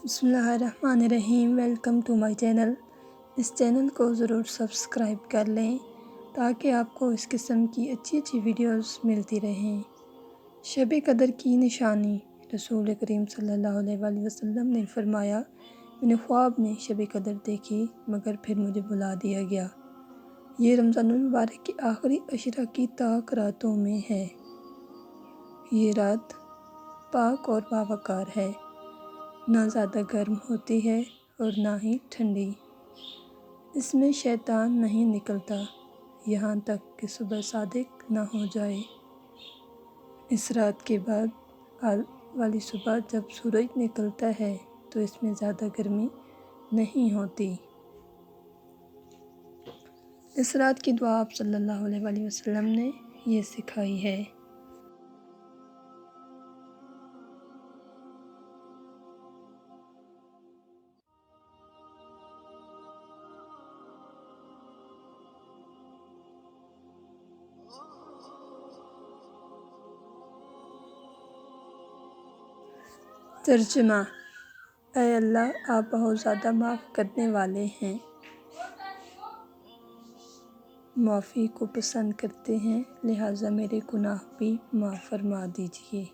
بسم اللہ الرحمن الرحیم۔ Welcome to my channel. اس چینل کو ضرور سبسکرائب کر لیں تاکہ آپ کو اس قسم کی اچھی ویڈیوز ملتی رہیں۔ شب قدر کی نشانی۔ رسول کریم صلی اللہ علیہ وآلہ وسلم نے فرمایا، میں نے خواب میں شب قدر دیکھی مگر پھر مجھے بلا دیا گیا۔ یہ رمضان المبارک کی آخری عشرہ کی طاق راتوں میں ہے۔ یہ رات پاک اور باوقار ہے، نہ زیادہ گرم ہوتی ہے اور نہ ہی ٹھنڈی۔ اس میں شیطان نہیں نکلتا یہاں تک کہ صبح صادق نہ ہو جائے۔ اس رات کے بعد والی صبح جب سورج نکلتا ہے تو اس میں زیادہ گرمی نہیں ہوتی۔ اس رات کی دعا آپ صلی اللہ علیہ وآلہ وسلم نے یہ سکھائی ہے۔ ترجمہ: اے اللہ، آپ بہت زیادہ معاف کرنے والے ہیں، معافی کو پسند کرتے ہیں، لہٰذا میرے گناہ بھی معاف فرما دیجیے۔